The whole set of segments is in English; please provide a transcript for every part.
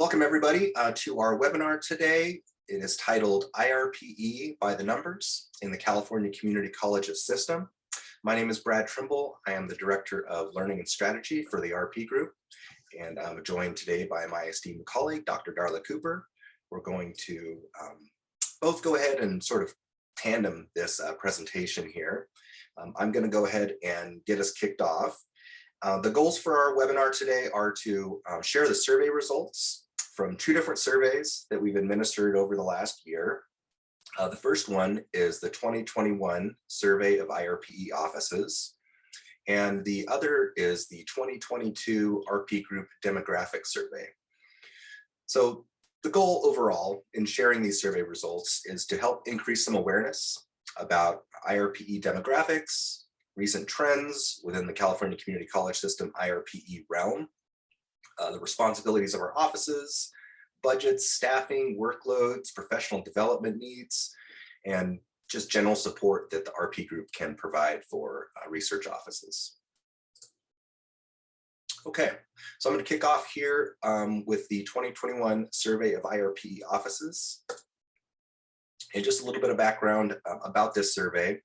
Welcome everybody to our webinar today. It is titled IRPE by the Numbers in the California Community Colleges System. My name is Brad Trimble. I am the Director of Learning and Strategy for the IRPE group. And I'm joined today by my esteemed colleague, Dr. Darla Cooper. We're going to both go ahead and sort of tandem this presentation here. I'm going to go ahead and get us kicked off. The goals for our webinar today are to share the survey results from two different surveys that we've administered over the last year. The first one is the 2021 Survey of IRPE Offices, and the other is the 2022 IRPE Group Demographic Survey. So the goal overall in sharing these survey results is to help increase some awareness about IRPE demographics, recent trends within the California Community College System IRPE realm, the responsibilities of our offices, budgets, staffing, workloads, professional development needs, and just general support that the IRPE group can provide for research offices. Okay, so I'm going to kick off here with the 2021 Survey of IRPE Offices. And just a little bit of background about this survey.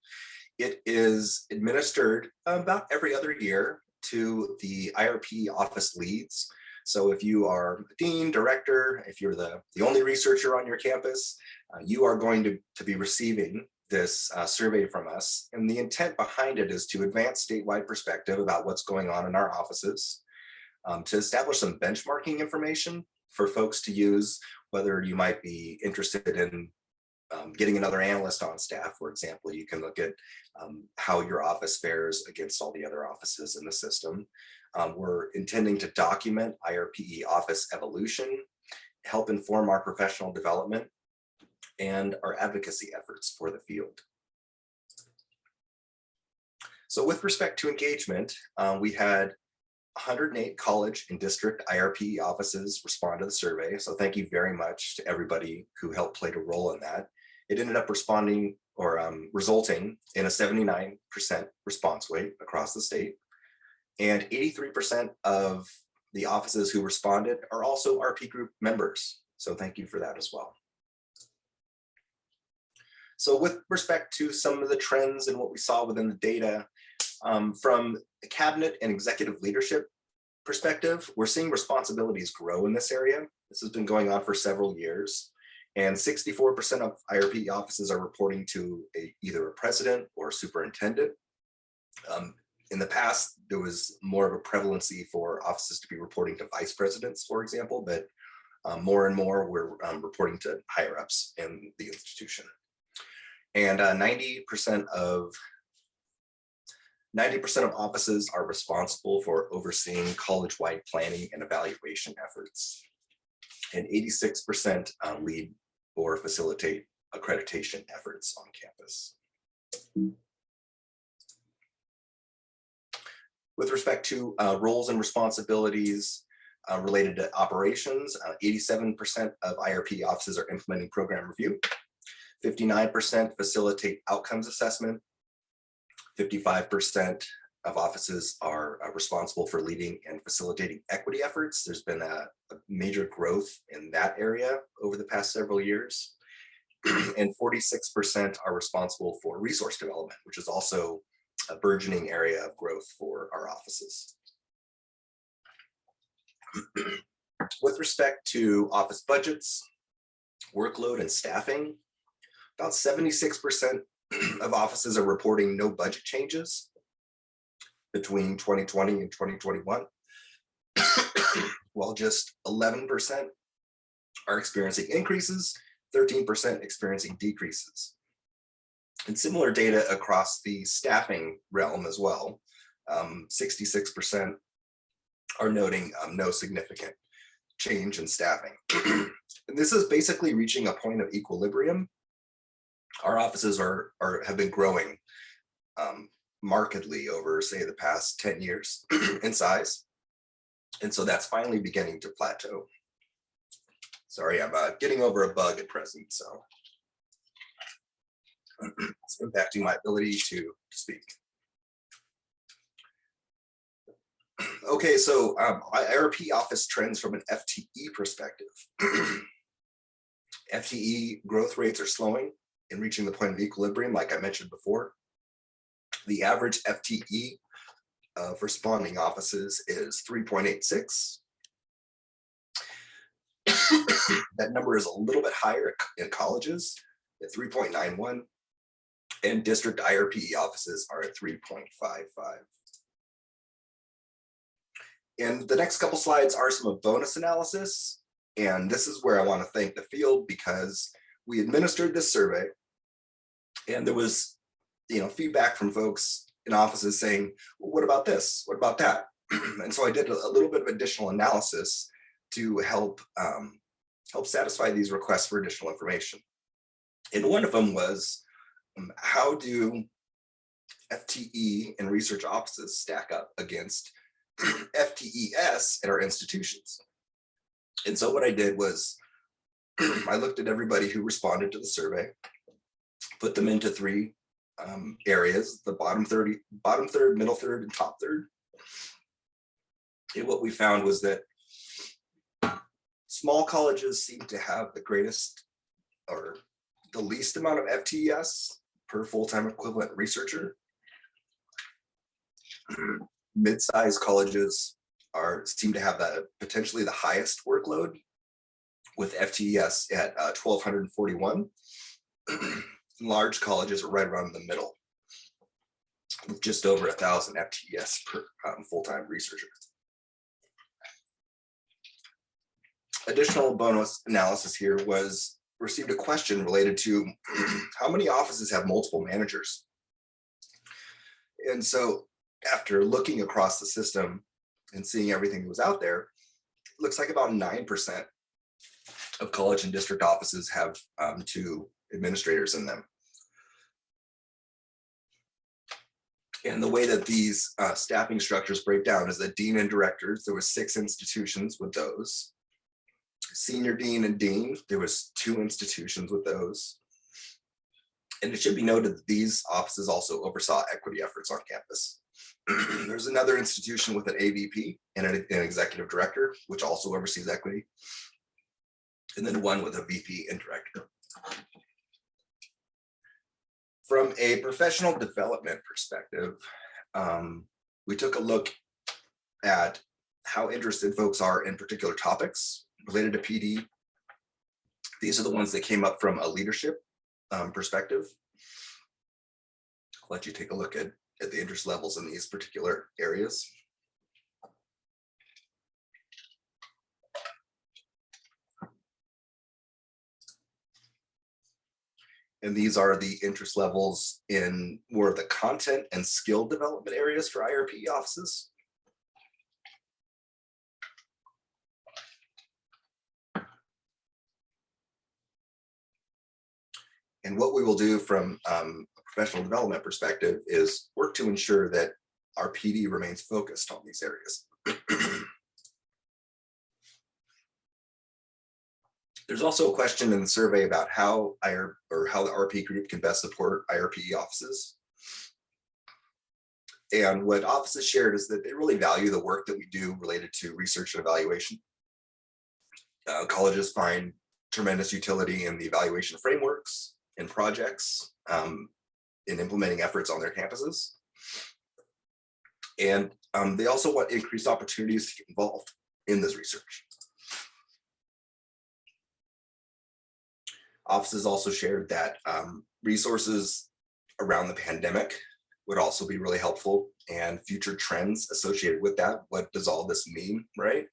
It is administered about every other year to the IRPE office leads. So if you are a dean, director, if you're the only researcher on your campus, you are going to be receiving this survey from us. And the intent behind it is to advance statewide perspective about what's going on in our offices, to establish some benchmarking information for folks to use, whether you might be interested in getting another analyst on staff. For example, you can look at how your office fares against all the other offices in the system. We're intending to document IRPE office evolution, help inform our professional development, and our advocacy efforts for the field. So with respect to engagement, we had 108 college and district IRPE offices respond to the survey. So thank you very much to everybody who helped play a role in that. It ended up responding or resulting in a 79% response rate across the state. And 83% of the offices who responded are also IRPE group members. So thank you for that as well. So with respect to some of the trends and what we saw within the data, from the cabinet and executive leadership perspective, we're seeing responsibilities grow in this area. This has been going on for several years. And 64% of IRPE offices are reporting to either a president or a superintendent. In the past, there was more of a prevalency for offices to be reporting to vice presidents, for example, but more and more we're reporting to higher ups in the institution. And 90% of offices are responsible for overseeing college-wide planning and evaluation efforts. And 86% lead or facilitate accreditation efforts on campus. With respect to roles and responsibilities related to operations, 87% of IRPE offices are implementing program review, 59% facilitate outcomes assessment, 55% of offices are responsible for leading and facilitating equity efforts. There's been a major growth in that area over the past several years. And 46% are responsible for resource development, which is also a burgeoning area of growth for our offices. With respect to office budgets, workload, and staffing, about 76% of offices are reporting no budget changes between 2020 and 2021, while just 11% are experiencing increases, 13% experiencing decreases. And similar data across the staffing realm as well. 66% are noting no significant change in staffing. And this is basically reaching a point of equilibrium. Our offices have been growing markedly over, say, the past 10 years in size. And so that's finally beginning to plateau. Sorry, I'm getting over a bug at present, so it's impacting my ability to speak. Okay, so IRP office trends from an FTE perspective. FTE growth rates are slowing and reaching the point of equilibrium, like I mentioned before. The average FTE of responding offices is 3.86. That number is a little bit higher in colleges at 3.91, and district IRPE offices are at 3.55. And the next couple slides are some bonus analysis. And this is where I want to thank the field, because we administered this survey and there was, feedback from folks in offices saying, well, what about this? What about that? And so I did a little bit of additional analysis to help satisfy these requests for additional information. And one of them was, how do FTE and research offices stack up against FTES at our institutions? And so what I did was I looked at everybody who responded to the survey, put them into three areas: the bottom third, middle third, and top third. And what we found was that small colleges seem to have the greatest or the least amount of FTES per full-time equivalent researcher. Mid-sized colleges seem to have potentially the highest workload, with FTES at 1,241. Large colleges are right around the middle, with just over 1,000 FTES per full-time researcher. Additional bonus analysis here was received a question related to how many offices have multiple managers. And so after looking across the system and seeing everything that was out there, it looks like about 9% of college and district offices have 2 administrators in them. And the way that these staffing structures break down is that dean and directors, there was 6 institutions with those. Senior dean and dean, there was 2 institutions with those. And it should be noted that these offices also oversaw equity efforts on campus. There's another institution with an AVP and an executive director, which also oversees equity. And then one with a VP and director. From a professional development perspective, we took a look at how interested folks are in particular topics related to PD. These are the ones that came up from a leadership perspective. I'll let you take a look at the interest levels in these particular areas. And these are the interest levels in more of the content and skill development areas for IRPE offices. And what we will do from a professional development perspective is work to ensure that our PD remains focused on these areas. There's also a question in the survey about how the RP group can best support IRPE offices. And what offices shared is that they really value the work that we do related to research and evaluation. Colleges find tremendous utility in the evaluation frameworks and projects in implementing efforts on their campuses. And they also want increased opportunities to get involved in this research. Offices also shared that resources around the pandemic would also be really helpful, and future trends associated with that. What does all this mean, right?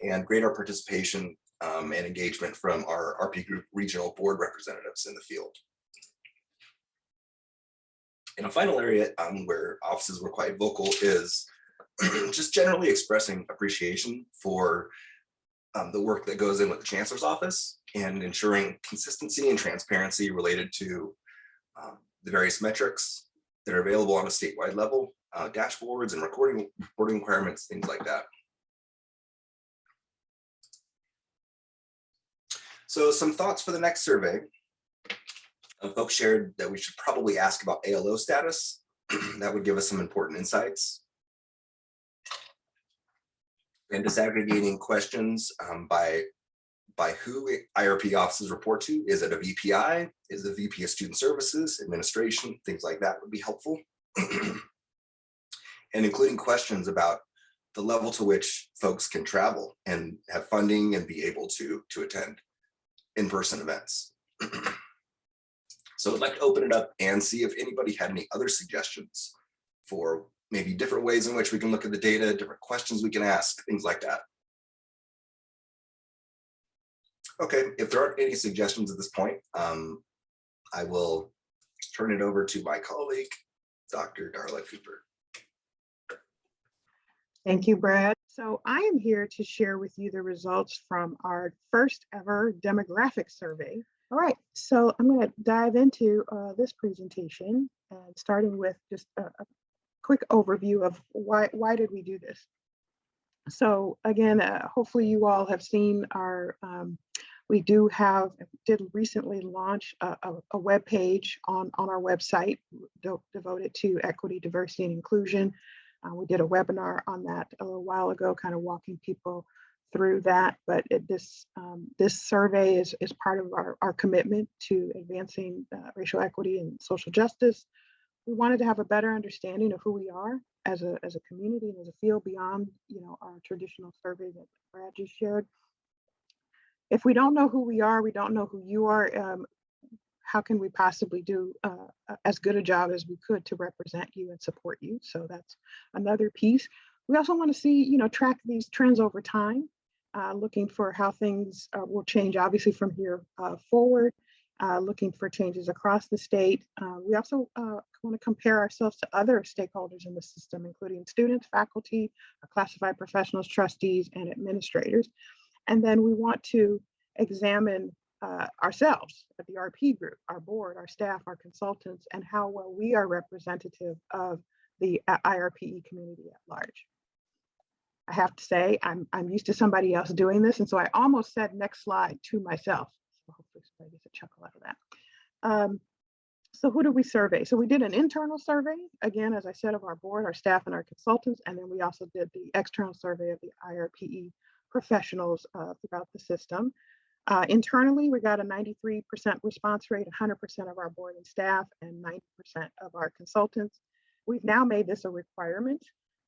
And greater participation and engagement from our RP group regional board representatives in the field. And a final area where offices were quite vocal is just generally expressing appreciation for the work that goes in with the Chancellor's office and ensuring consistency and transparency related to the various metrics that are available on a statewide level, dashboards and reporting requirements, things like that. So some thoughts for the next survey. Folks shared that we should probably ask about ALO status. That would give us some important insights. and disaggregating questions by who IRP offices report to. Is it a VPI? Is it a VP of Student Services, Administration? Things like that would be helpful. And including questions about the level to which folks can travel and have funding and be able to attend in-person events. So I'd like to open it up and see if anybody had any other suggestions for maybe different ways in which we can look at the data, different questions we can ask, things like that. Okay, if there aren't any suggestions at this point, I will turn it over to my colleague, Dr. Darla Cooper. Thank you, Brad. So I am here to share with you the results from our first ever demographic survey. All right, so I'm going to dive into this presentation, and starting with just a quick overview of why did we do this. So again, hopefully you all have seen our, we did recently launch a web page on our website devoted to equity, diversity, and inclusion. We did a webinar on that a little while ago, kind of walking people through that. But this survey is part of our commitment to advancing racial equity and social justice. We wanted to have a better understanding of who we are as a community and as a field beyond, our traditional survey that Brad just shared. If we don't know who we are, we don't know who you are. How can we possibly do as good a job as we could to represent you and support you? So that's another piece. We also want to see, track these trends over time, looking for how things will change, obviously from here forward, looking for changes across the state. We also want to compare ourselves to other stakeholders in the system, including students, faculty, classified professionals, trustees, and administrators. And then we want to examine ourselves at the IRPE group, our board, our staff, our consultants, and how well we are representative of the IRPE community at large. I have to say, I'm used to somebody else doing this, and so I almost said next slide to myself. So hopefully somebody gets a chuckle out of that. So who did we survey? So we did an internal survey, again, as I said, of our board, our staff, and our consultants, and then we also did the external survey of the IRPE professionals throughout the system. Internally, we got a 93% response rate, 100% of our board and staff, and 90% of our consultants. We've now made this a requirement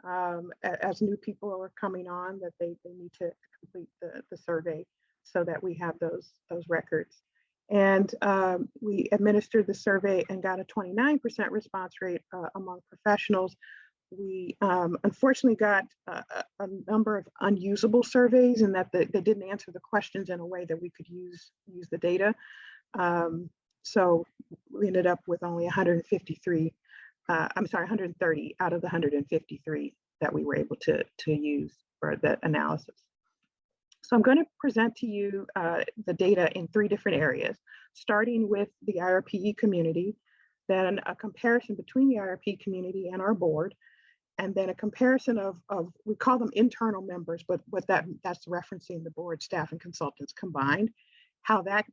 as new people are coming on, that they need to complete the survey so that we have those records. And we administered the survey and got a 29% response rate among professionals. We unfortunately got a number of unusable surveys, in that they didn't answer the questions in a way that we could use the data. So we ended up with only 130 out of the 153 that we were able to use for the analysis. So I'm going to present to you the data in 3 different areas, starting with the IRPE community, then a comparison between the IRPE community and our board, and then a comparison of we call them internal members, but that's referencing the board, staff, and consultants combined, how that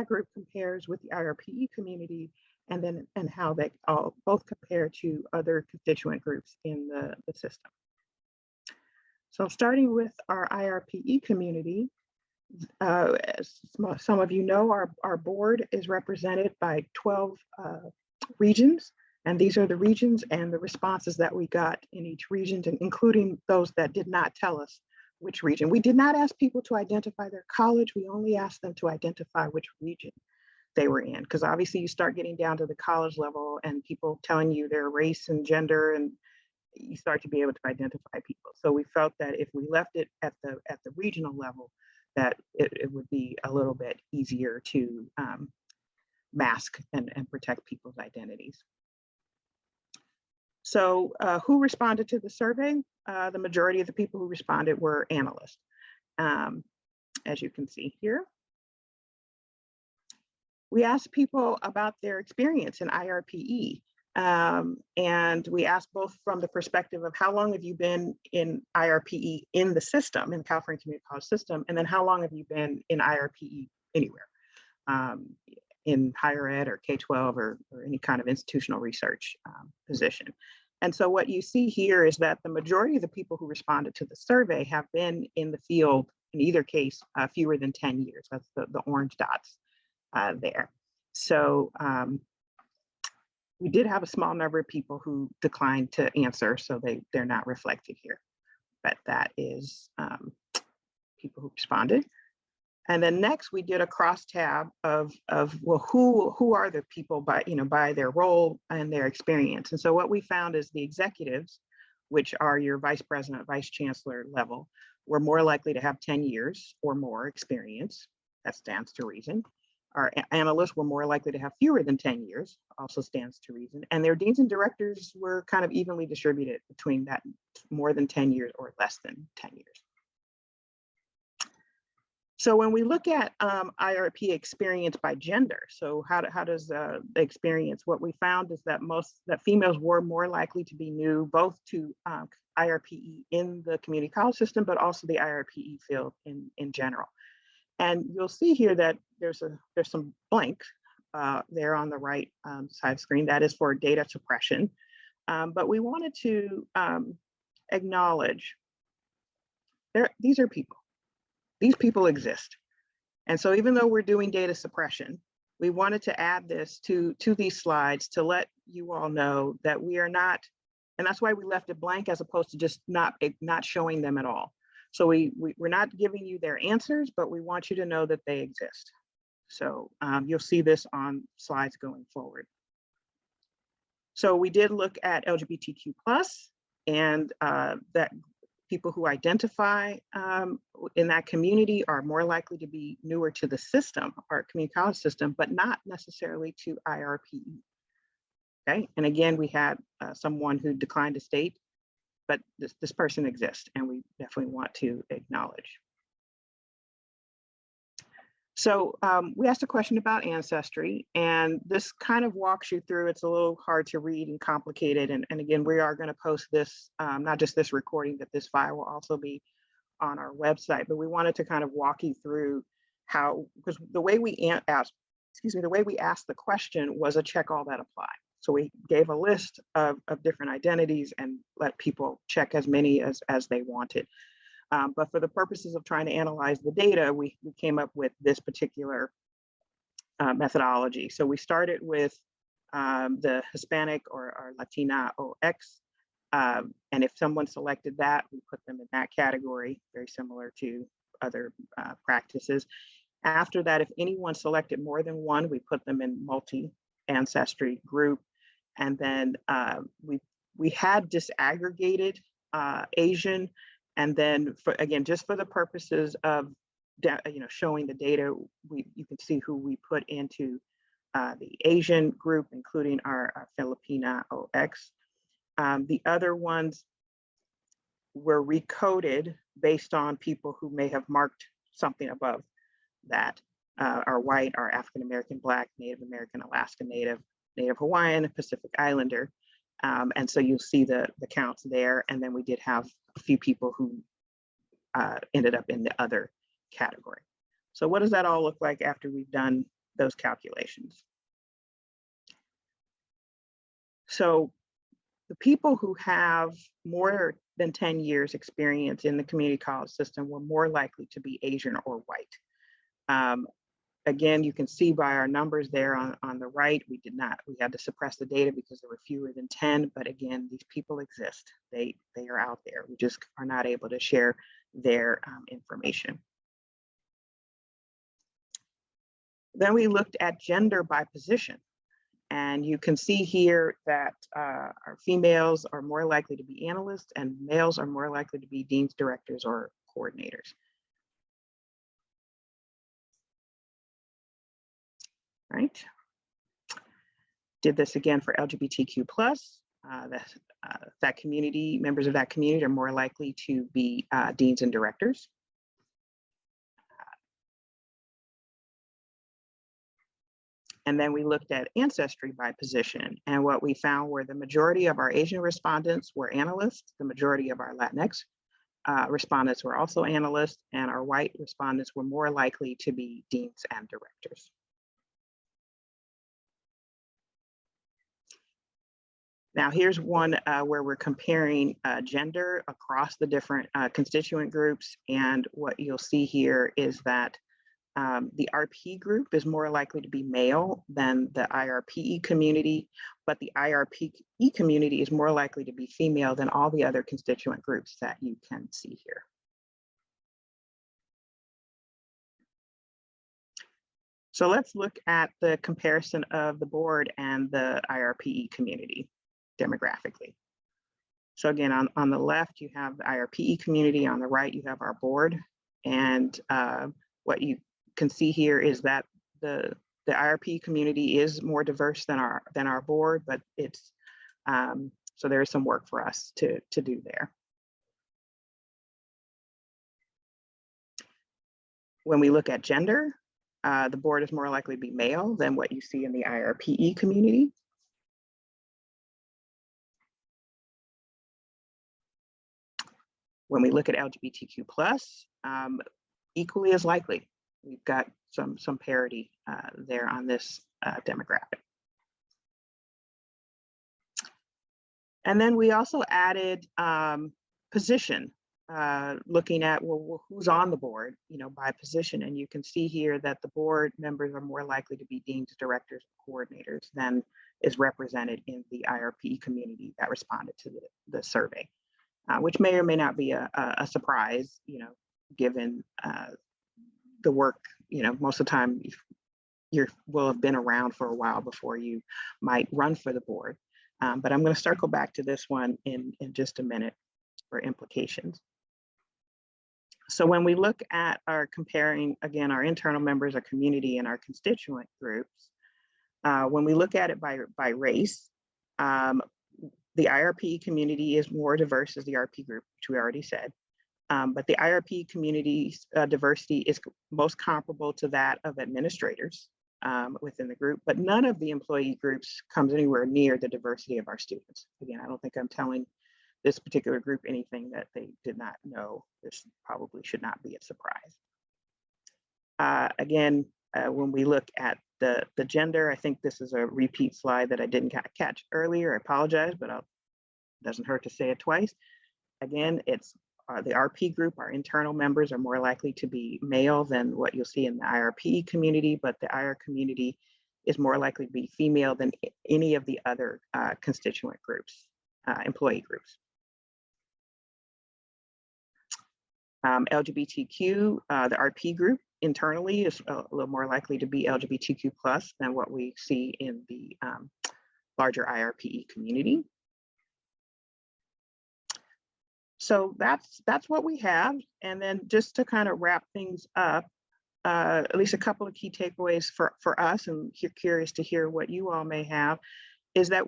group compares with the IRPE community, and how they all both compare to other constituent groups in the system. So starting with our IRPE community, as some of you know, our board is represented by 12 regions. And these are the regions and the responses that we got in each region, including those that did not tell us which region. We did not ask people to identify their college. We only asked them to identify which region they were in, because obviously you start getting down to the college level and people telling you their race and gender, and you start to be able to identify people. So we felt that if we left it at the regional level, that it would be a little bit easier to mask and protect people's identities. So who responded to the survey? The majority of the people who responded were analysts, as you can see here. We asked people about their experience in IRPE, and we asked both from the perspective of how long have you been in IRPE in the system, in the California Community College system, and then how long have you been in IRPE anywhere, in higher ed or K-12 or any kind of institutional research position. And so what you see here is that the majority of the people who responded to the survey have been in the field, in either case, fewer than 10 years. That's the orange dots there. So we did have a small number of people who declined to answer, so they're not reflected here. But that is people who responded. And then next we did a crosstab of well, who are the people by their role and their experience. And so what we found is the executives, which are your vice president, vice chancellor level, were more likely to have 10 years or more experience. That stands to reason. Our analysts were more likely to have fewer than 10 years, also stands to reason. And their deans and directors were kind of evenly distributed between that more than 10 years or less than 10 years. So when we look at IRP experience by gender, so how does the experience, what we found is that females were more likely to be new both to IRPE in the community college system, but also the IRPE field in general. And you'll see here that there's some blank there on the right side of the screen. That is for data suppression. But we wanted to acknowledge these are people. These people exist. And so even though we're doing data suppression, we wanted to add this to these slides to let you all know that we are not, and that's why we left it blank as opposed to just not showing them at all. So we're not giving you their answers, but we want you to know that they exist. So you'll see this on slides going forward. So we did look at LGBTQ+, and that people who identify in that community are more likely to be newer to the system, our community college system, but not necessarily to IRPE. Okay, and again, we had someone who declined to state, but this person exists, and we definitely want to acknowledge. So we asked a question about Ancestry, and this kind of walks you through. It's a little hard to read and complicated. And again, we are going to post this, not just this recording, but this file will also be on our website. But we wanted to kind of walk you through how, because the way we asked the question was a check all that apply. So we gave a list of different identities and let people check as many as they wanted. But for the purposes of trying to analyze the data, we came up with this particular methodology. So we started with the Hispanic or Latina OX. And if someone selected that, we put them in that category, very similar to other practices. After that, if anyone selected more than one, we put them in multi-ancestry group. And then we had disaggregated Asian. And then, just for the purposes of showing the data, you can see who we put into the Asian group, including our Filipina OX. The other ones were recoded based on people who may have marked something above that, are white, are African American, Black, Native American, Alaska Native, Native Hawaiian, Pacific Islander. And so you'll see the counts there. And then we did have a few people who ended up in the other category. So what does that all look like after we've done those calculations? So the people who have more than 10 years experience in the community college system were more likely to be Asian or white. Again, you can see by our numbers there on the right, we had to suppress the data because there were fewer than 10, but again, these people exist. They are out there. We just are not able to share their information. Then we looked at gender by position. And you can see here that our females are more likely to be analysts and males are more likely to be deans, directors, or coordinators. Right. Did this again for LGBTQ+. That community, members of that community are more likely to be deans and directors. And then we looked at ancestry by position. And what we found were the majority of our Asian respondents were analysts. The majority of our Latinx respondents were also analysts, and our white respondents were more likely to be deans and directors. Now, here's one where we're comparing gender across the different constituent groups. And what you'll see here is that the IRPE group is more likely to be male than the IRPE community, but the IRPE community is more likely to be female than all the other constituent groups that you can see here. So let's look at the comparison of the board and the IRPE community demographically. So again, on the left, you have the IRPE community. On the right, you have our board. And what you can see here is that the IRPE community is more diverse than our board, but it's so there is some work for us to do there. When we look at gender, the board is more likely to be male than what you see in the IRPE community. When we look at LGBTQ+, equally as likely. We've got some parity there on this demographic. And then we also added position, looking at, well, who's on the board, by position. And you can see here that the board members are more likely to be deans, directors, coordinators than is represented in the IRPE community that responded to the survey, which may or may not be a surprise, given the work, most of the time you will have been around for a while before you might run for the board. But I'm going to circle back to this one in just a minute for implications. So when we look at comparing, again, our internal members, our community, and our constituent groups, when we look at it by race, the IRPE community is more diverse as the RP group, which we already said. But the IRP community's diversity is most comparable to that of administrators within the group, but none of the employee groups comes anywhere near the diversity of our students. Again, I don't think I'm telling this particular group anything that they did not know. This probably should not be a surprise. Again, when we look at the gender, I think this is a repeat slide that I didn't catch earlier. I apologize, but it doesn't hurt to say it twice. Again, it's the RP group, our internal members, are more likely to be male than what you'll see in the IRPE community, but the IR community is more likely to be female than any of the other constituent groups, employee groups. LGBTQ, the RP group internally is a little more likely to be LGBTQ+ than what we see in the larger IRPE community. So that's what we have. And then just to kind of wrap things up, at least a couple of key takeaways for us, and curious to hear what you all may have, is that,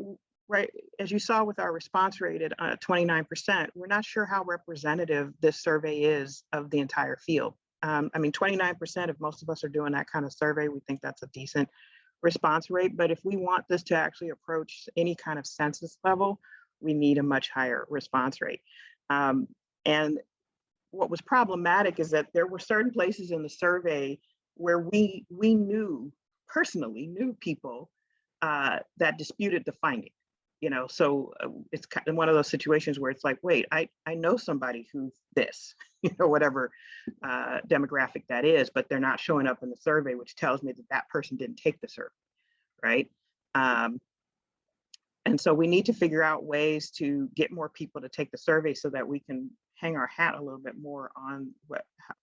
right, as you saw with our response rate at 29%, we're not sure how representative this survey is of the entire field. I mean, 29%, if most of us are doing that kind of survey, we think that's a decent response rate. But if we want this to actually approach any kind of census level, we need a much higher response rate. And what was problematic is that there were certain places in the survey where we personally knew people that disputed the finding. So it's kind of one of those situations where it's like, wait, I know somebody who's this, whatever demographic that is, but they're not showing up in the survey, which tells me that that person didn't take the survey, right? And so we need to figure out ways to get more people to take the survey so that we can hang our hat a little bit more on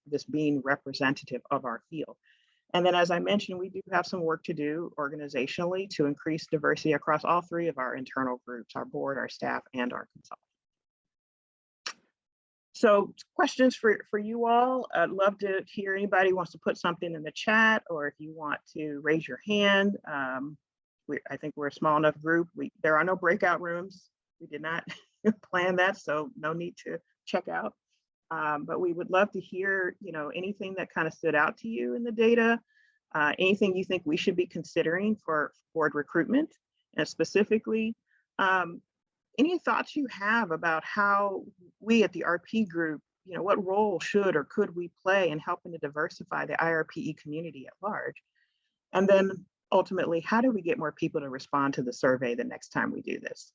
this being representative of our field. And then, as I mentioned, we do have some work to do organizationally to increase diversity across all three of our internal groups, our board, our staff, and our consultants. So questions for you all. I'd love to hear anybody wants to put something in the chat, or if you want to raise your hand. I think we're a small enough group. There are no breakout rooms. We did not plan that, so no need to check out. But we would love to hear, anything that kind of stood out to you in the data, anything you think we should be considering for board recruitment, and specifically, any thoughts you have about how we at the RP group, what role should or could we play in helping to diversify the IRPE community at large? And then ultimately, how do we get more people to respond to the survey the next time we do this?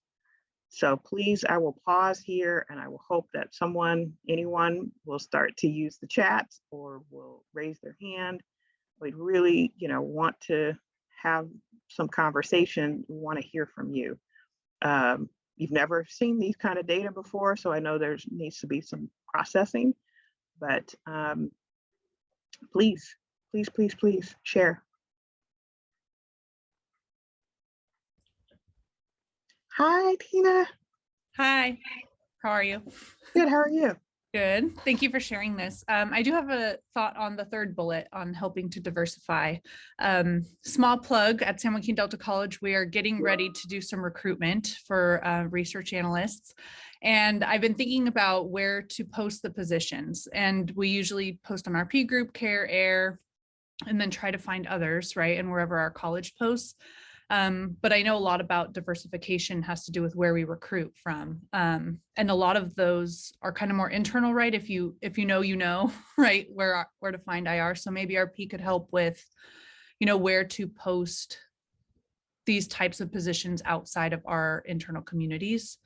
So please, I will pause here and I will hope that anyone will start to use the chat or will raise their hand. We'd really, want to have some conversation. We want to hear from you. You've never seen these kind of data before, so I know there needs to be some processing, but please, please, please, please share. Hi, Tina. Hi, how are you? Good, how are you? Good. Thank you for sharing this. I do have a thought on the third bullet on helping to diversify. Small plug at San Joaquin Delta College, we are getting ready to do some recruitment for research analysts. And I've been thinking about where to post the positions. And we usually post on RP group, care, air, and then try to find others, right? And wherever our college posts. But I know a lot about diversification has to do with where we recruit from. And a lot of those are kind of more internal, right? If you know, right, where to find IR. So maybe RP could help with, where to post these types of positions outside of our internal communities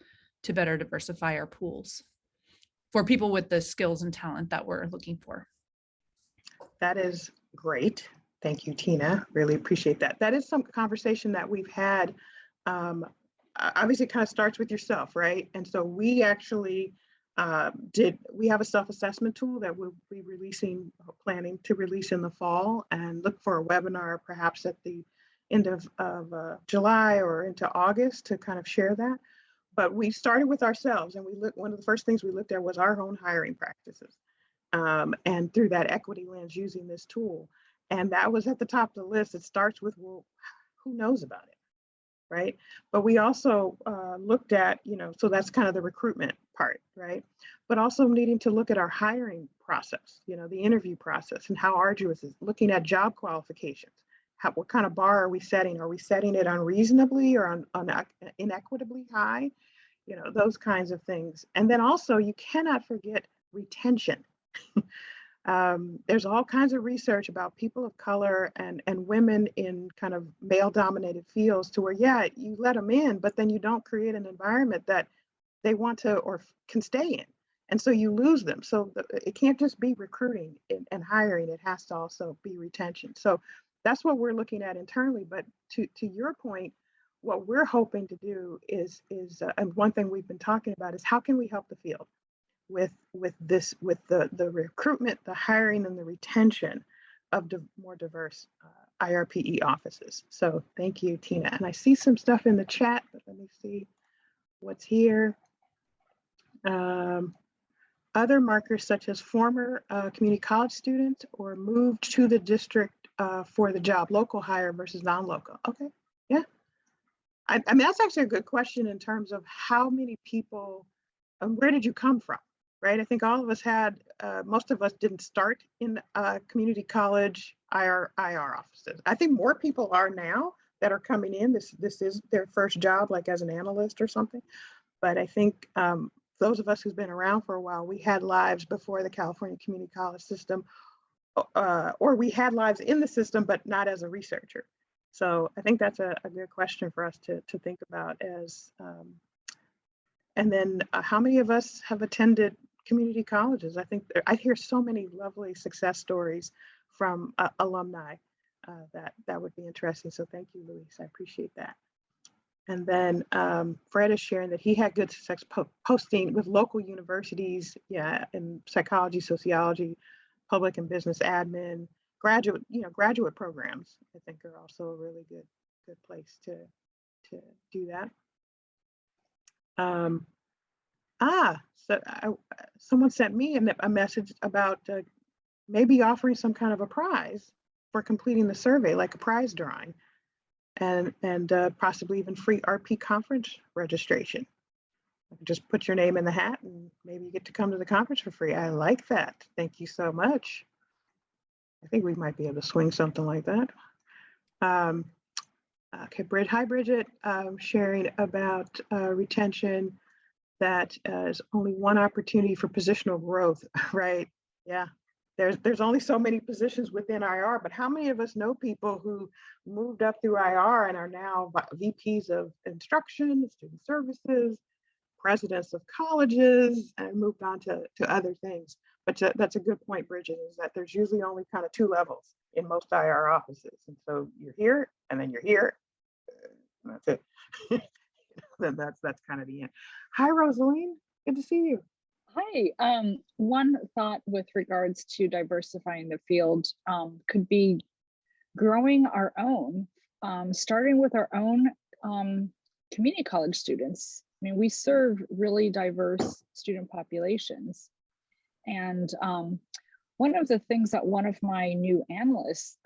to better diversify our pools for people with the skills and talent that we're looking for. That is great. Thank you, Tina. Really appreciate that. That is some conversation that we've had. Obviously, it kind of starts with yourself, right? And so we actually we have a self-assessment tool that we'll be planning to release in the fall, and look for a webinar perhaps at the end of July or into August to kind of share that. But we started with ourselves, and one of the first things we looked at was our own hiring practices. And through that equity lens using this tool. And that was at the top of the list. It starts with, well, who knows about it, right? But we also looked at, so that's kind of the recruitment part, right? But also needing to look at our hiring process, the interview process and how arduous it is, looking at job qualifications. What kind of bar are we setting? Are we setting it unreasonably or inequitably high? Those kinds of things. And then also you cannot forget retention. There's all kinds of research about people of color and women in kind of male dominated fields to where, yeah, you let them in, but then you don't create an environment that they want to or can stay in. And so you lose them. So it can't just be recruiting and hiring. It has to also be retention. So that's what we're looking at internally. But to your point, what we're hoping to do is and one thing we've been talking about is how can we help the field with the recruitment, the hiring, and the retention of more diverse IRPE offices. So thank you, Tina. And I see some stuff in the chat, but let me see what's here. Other markers such as former community college students or moved to the district for the job, local hire versus non-local. Okay, yeah. I mean, that's actually a good question in terms of how many people, where did you come from? Right, I think all of us most of us didn't start in community college IR offices. I think more people are now that are coming in. This is their first job, like as an analyst or something. But I think those of us who've been around for a while, we had lives before the California community college system, or we had lives in the system, but not as a researcher. So I think that's a good question for us to think about as. And then how many of us have attended community colleges? I think I hear so many lovely success stories from alumni that would be interesting. So thank you, Luis. I appreciate that. And then Fred is sharing that he had good success posting with local universities, yeah, in psychology, sociology, public and business admin, graduate programs. I think are also a really good place to do that. So someone sent me a message about maybe offering some kind of a prize for completing the survey, like a prize drawing, and possibly even free RP conference registration. Just put your name in the hat and maybe you get to come to the conference for free. I like that. Thank you so much. I think we might be able to swing something like that. Okay, hi Bridget, sharing about retention, that is only one opportunity for positional growth, right? Yeah, there's only so many positions within IR, but how many of us know people who moved up through IR and are now VPs of instruction, student services, presidents of colleges and moved on to other things. But that's a good point, Bridget, is that there's usually only kind of 2 levels in most IR offices. And so you're here and then you're here. And that's it. That's kind of the end. Hi, Rosaline. Good to see you. Hi. One thought with regards to diversifying the field could be growing our own, starting with our own community college students. I mean, we serve really diverse student populations. And one of the things that one of my new analysts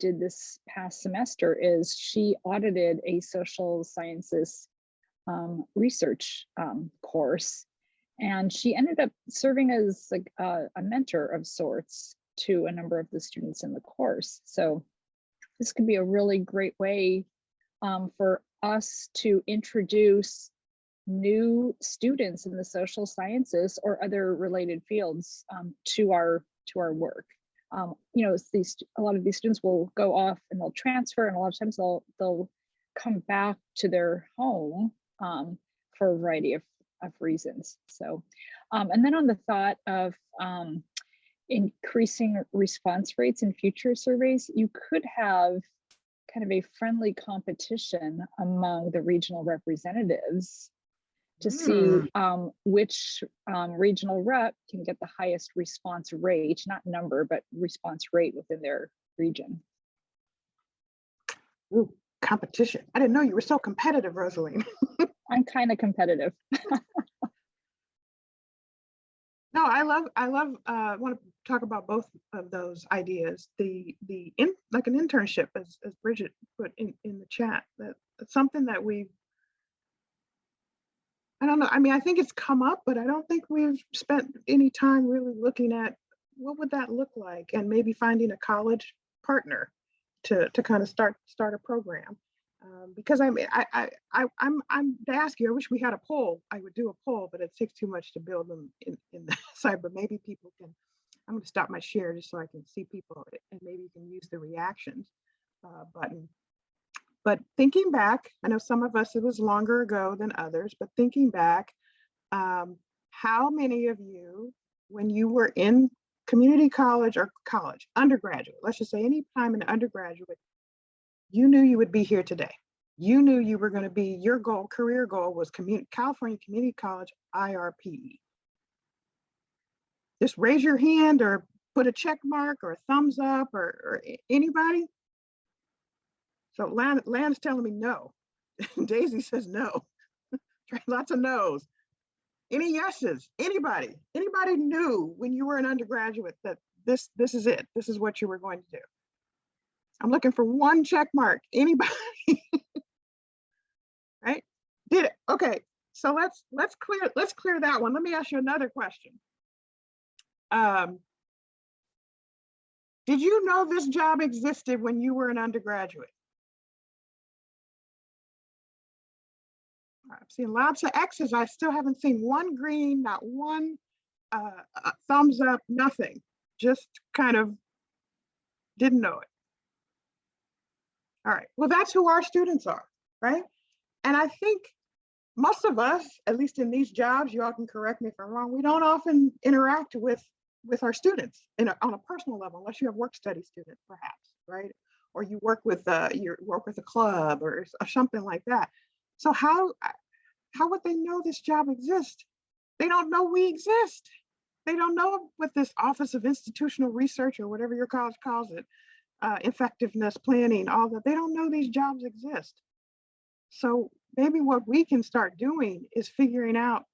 did this past semester is she audited a social sciences research course. And she ended up serving as like a mentor of sorts to a number of the students in the course. So this could be a really great way for us to introduce new students in the social sciences or other related fields to our work. You know, a lot of these students will go off and they'll transfer, and a lot of times they'll come back to their home for a variety of reasons. So, and then on the thought of increasing response rates in future surveys, you could have kind of a friendly competition among the regional representatives to see which regional rep can get the highest response rate, not number, but response rate within their region. Ooh, competition. I didn't know you were so competitive, Rosaline. I'm kind of competitive. No, I want to talk about both of those ideas. Like an internship, as Bridget put in the chat, that's something that I don't know. I mean, I think it's come up, but I don't think we've spent any time really looking at what would that look like, and maybe finding a college partner to kind of start a program. Because I mean, I'm to ask you. I wish we had a poll. I would do a poll, but it takes too much to build them in the site. But maybe people can. I'm going to stop my share just so I can see people, and maybe you can use the reactions button. But thinking back, I know some of us, it was longer ago than others, but thinking back, how many of you, when you were in community college or undergraduate, let's just say any time in undergraduate, you knew you would be here today. You knew you were going to be, your goal, career goal was California Community College IRPE. Just raise your hand or put a check mark or a thumbs up or anybody. So Land's telling me no. Daisy says no. Lots of no's. Any yeses? Anybody knew when you were an undergraduate that this is it. This is what you were going to do. I'm looking for one check mark. Anybody? Right? Did it? Okay. So let's clear that one. Let me ask you another question. Did you know this job existed when you were an undergraduate? I've seen lots of X's. I still haven't seen one green, not one thumbs up, nothing. Just kind of didn't know it. All right, well, that's who our students are, right? And I think most of us, at least in these jobs, you all can correct me if I'm wrong, we don't often interact with our students on a personal level, unless you have work study students, perhaps, right? Or you work with a club or something like that. So how would they know this job exists? They don't know we exist. They don't know what this Office of Institutional Research or whatever your college calls it, effectiveness planning, all that. They don't know these jobs exist. So maybe what we can start doing is figuring out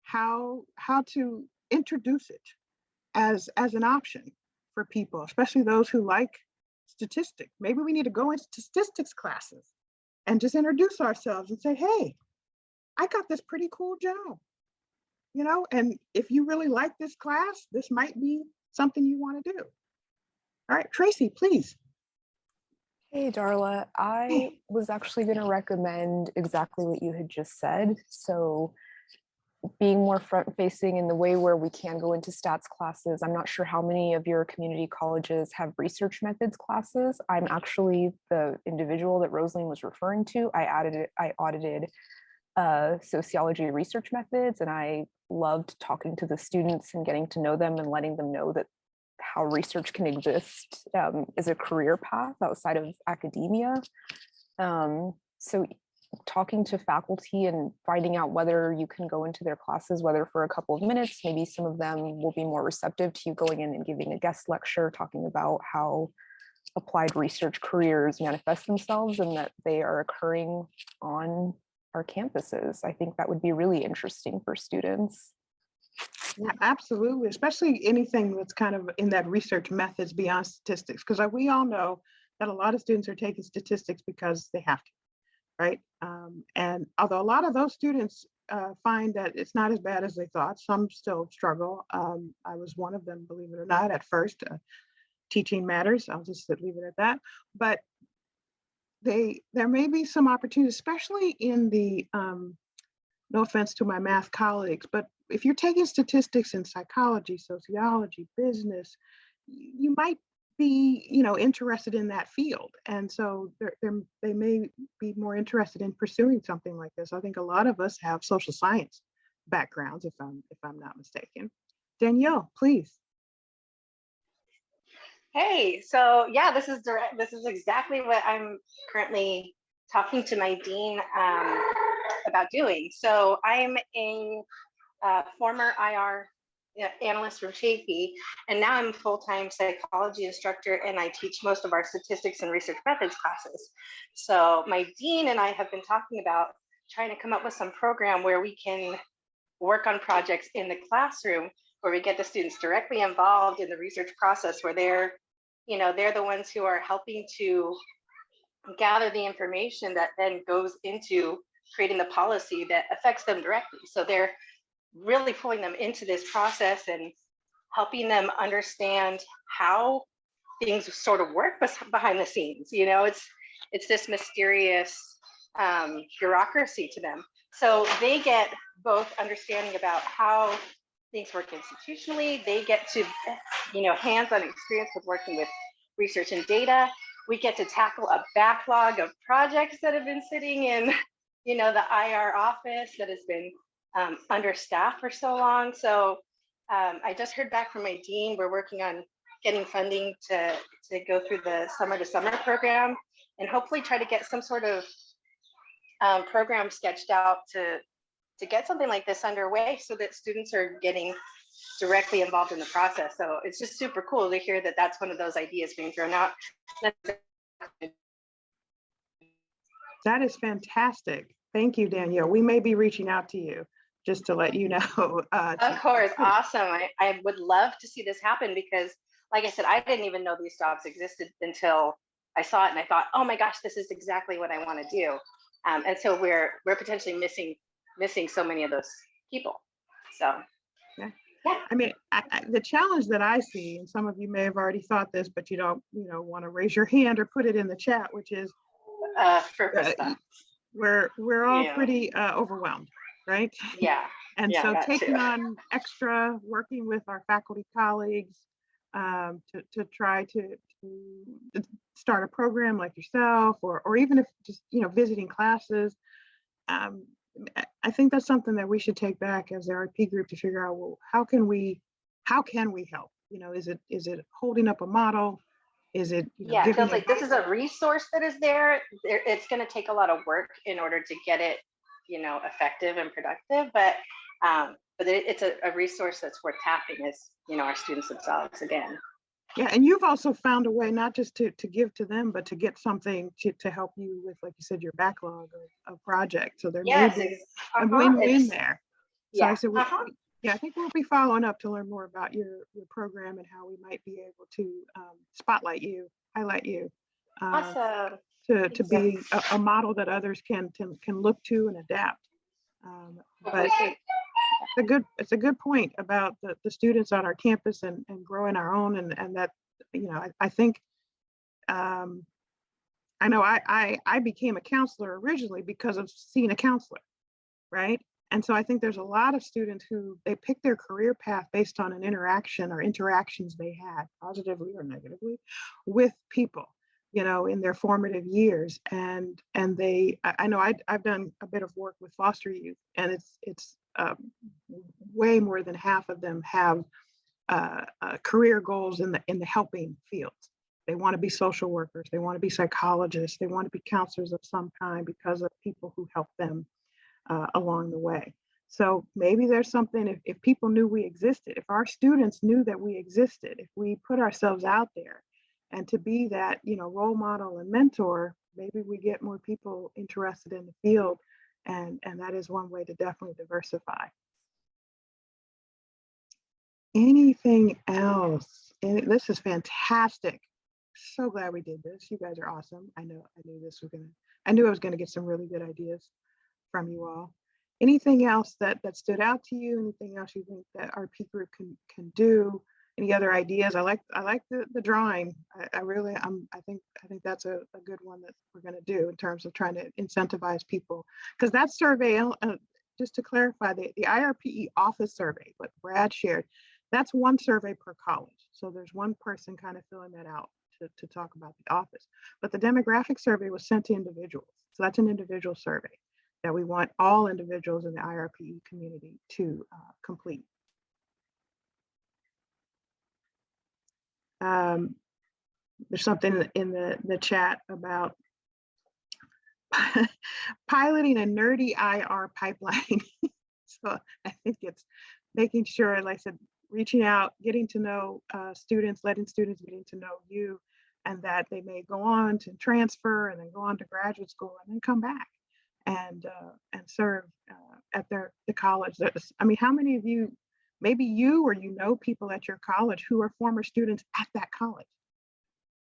how to introduce it as an option for people, especially those who like statistics. Maybe we need to go into statistics classes and just introduce ourselves and say, hey, I got this pretty cool job, you know, and if you really like this class, this might be something you want to do. All right, Tracy, please. Hey, Darla, I was actually going to recommend exactly what you had just said. So being more front-facing in the way where we can go into stats classes. I'm not sure how many of your community colleges have research methods classes. I'm actually the individual that Rosaline was referring to. I audited sociology research methods, and I loved talking to the students and getting to know them and letting them know that how research can exist as a career path outside of academia. So talking to faculty and finding out whether you can go into their classes, whether for a couple of minutes, maybe some of them will be more receptive to you going in and giving a guest lecture, talking about how applied research careers manifest themselves and that they are occurring on our campuses. I think that would be really interesting for students. Yeah, absolutely, especially anything that's kind of in that research methods beyond statistics, because we all know that a lot of students are taking statistics because they have to, right? And although a lot of those students find that it's not as bad as they thought, some still struggle. I was one of them, believe it or not, at first. Teaching matters, I'll just leave it at that. But there may be some opportunities, especially in the, no offense to my math colleagues, but if you're taking statistics in psychology, sociology, business, you might be, interested in that field. And so they may be more interested in pursuing something like this. I think a lot of us have social science backgrounds, if I'm not mistaken. Danielle, please. Hey, so yeah, this is exactly what I'm currently talking to my dean about doing. So I'm a former IR analyst from Chafee, and now I'm a full-time psychology instructor, and I teach most of our statistics and research methods classes. So my dean and I have been talking about trying to come up with some program where we can work on projects in the classroom where we get the students directly involved in the research process, where they're the ones who are helping to gather the information that then goes into creating the policy that affects them directly. So they're really pulling them into this process and helping them understand how things sort of work behind the scenes. It's this mysterious bureaucracy to them. So they get both understanding about how things work institutionally. They get to, hands-on experience with working with research and data. We get to tackle a backlog of projects that have been sitting in, the IR office that has been understaffed for so long. So I just heard back from my dean. We're working on getting funding to go through the summer to summer program and hopefully try to get some sort of program sketched out to get something like this underway so that students are getting directly involved in the process. So it's just super cool to hear that that's one of those ideas being thrown out. That is fantastic. Thank you, Danielle. We may be reaching out to you just to let you know. Of course, awesome. I would love to see this happen because, like I said, I didn't even know these jobs existed until I saw it and I thought, oh my gosh, this is exactly what I want to do. And so we're potentially missing so many of those people. So yeah. I mean, the challenge that I see, and some of you may have already thought this, but you don't, want to raise your hand or put it in the chat, which is we're all pretty overwhelmed, right? Yeah. And so taking on extra, working with our faculty colleagues to try to start a program like yourself, or even if just visiting classes. I think that's something that we should take back as the IRP group to figure out, well, how can we help? Is it holding up a model? Is it it feels like this is a resource that is there. It's going to take a lot of work in order to get it effective and productive, but it's a resource that's worth tapping as our students themselves again. Yeah, and you've also found a way not just to give to them, but to get something to help you with, like you said, your backlog of projects. So there may be a win-win there. So I said, I think we'll be following up to learn more about your program and how we might be able to spotlight you, highlight you, awesome. to be a model that others can look to and adapt. But it's a good point about the students on our campus and growing our own, and that I think I know I became a counselor originally because of seeing a counselor, right? And so I think there's a lot of students who they pick their career path based on an interaction or interactions they had, positively or negatively, with people. you know, in their formative years. And I know I've done a bit of work with foster youth, and it's way more than half of them have career goals in the helping fields. They want to be social workers, they want to be psychologists, they want to be counselors of some kind because of people who help them along the way. So maybe there's something, if people knew we existed, if our students knew that we existed, if we put ourselves out there and to be that, you know, role model and mentor, maybe we get more people interested in the field. And that is one way to definitely diversify. Anything else? This is fantastic. So glad we did this. You guys are awesome. I knew I was gonna get some really good ideas from you all. Anything else that stood out to you? Anything else you think that our P group can do? Any other ideas? I like the drawing. I think that's a good one that we're going to do in terms of trying to incentivize people, because that survey, just to clarify, the IRPE office survey, what Brad shared, that's one survey per college. So there's one person kind of filling that out to talk about the office. But the demographic survey was sent to individuals. So that's an individual survey that we want all individuals in the IRPE community to complete. There's something in the chat about piloting a nerdy IR pipeline. So I think it's making sure, like I said, reaching out, getting to know students, letting students getting to know you, and that they may go on to transfer and then go on to graduate school and then come back and serve at the college. I mean, how many of you, maybe you or you know people at your college who are former students at that college,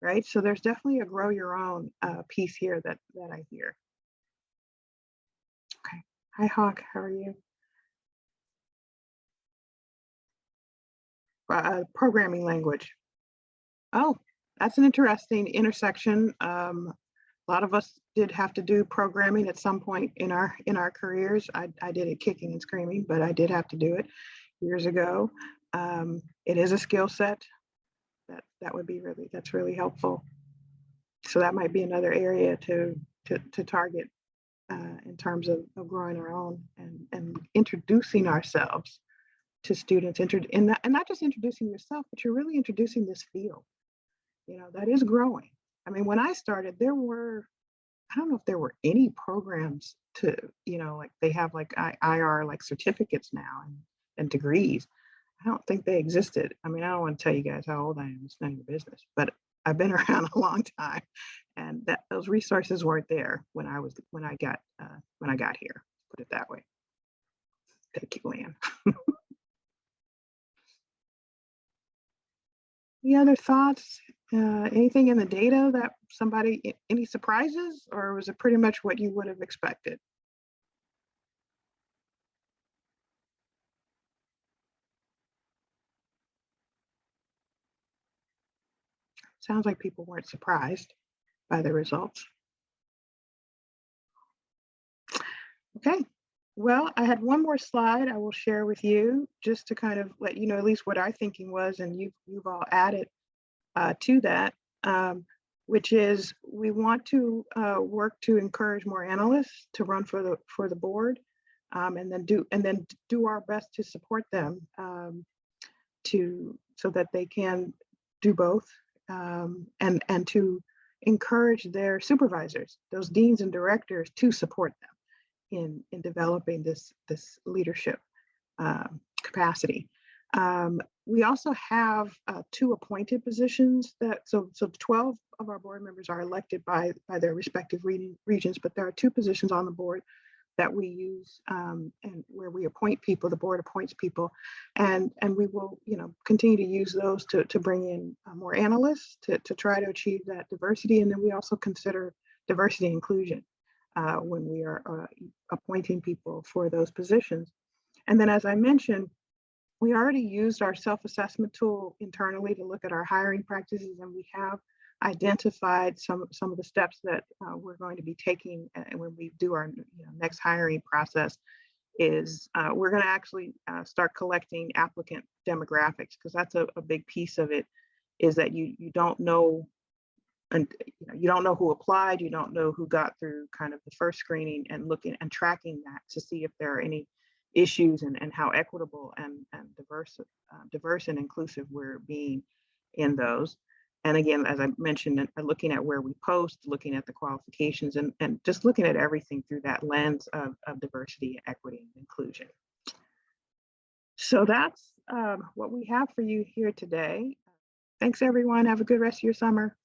right? So there's definitely a grow your own piece here that I hear. Okay, hi Hawk, how are you? Programming language. Oh, that's an interesting intersection. A lot of us did have to do programming at some point in our careers. I did it kicking and screaming, but I did have to do it years ago. It is a skill set that would be that's really helpful. So that might be another area to target in terms of growing our own and introducing ourselves to students, and not just introducing yourself, but you're really introducing this field, you know, that is growing. I mean, when I started, I don't know if there were any programs to, you know, like they have like IR like certificates now and degrees. I don't think they existed. I mean, I don't want to tell you guys how old I am, it's none of your business, but I've been around a long time, and those resources weren't there when I got here, put it that way. Thank you, Lan. Any other thoughts? Anything in the data that any surprises, or was it pretty much what you would have expected? Sounds like people weren't surprised by the results. Okay, well, I had one more slide I will share with you just to kind of let you know at least what our thinking was, and you've all added to that, which is we want to work to encourage more analysts to run for the board, and then do our best to support them so that they can do both, and to encourage their supervisors, those deans and directors, to support them in developing this leadership capacity. We also have 2 appointed positions so 12 of our board members are elected by their respective regions, but there are 2 positions on the board that we use, and where we appoint people, the board appoints people, and we will, you know, continue to use those to bring in more analysts to try to achieve that diversity. And then we also consider diversity and inclusion when we are appointing people for those positions. And then, as I mentioned, we already used our self-assessment tool internally to look at our hiring practices, and we have identified some of the steps that we're going to be taking when we do our next hiring process. Is we're going to actually start collecting applicant demographics, because that's a big piece of it, is that you don't know and you don't know who applied, you don't know who got through kind of the first screening, and looking and tracking that to see if there are any issues and how equitable and diverse and inclusive we're being in those. And again, as I mentioned, looking at where we post, looking at the qualifications, and just looking at everything through that lens of diversity, equity, and inclusion. So that's what we have for you here today. Thanks, everyone. Have a good rest of your summer.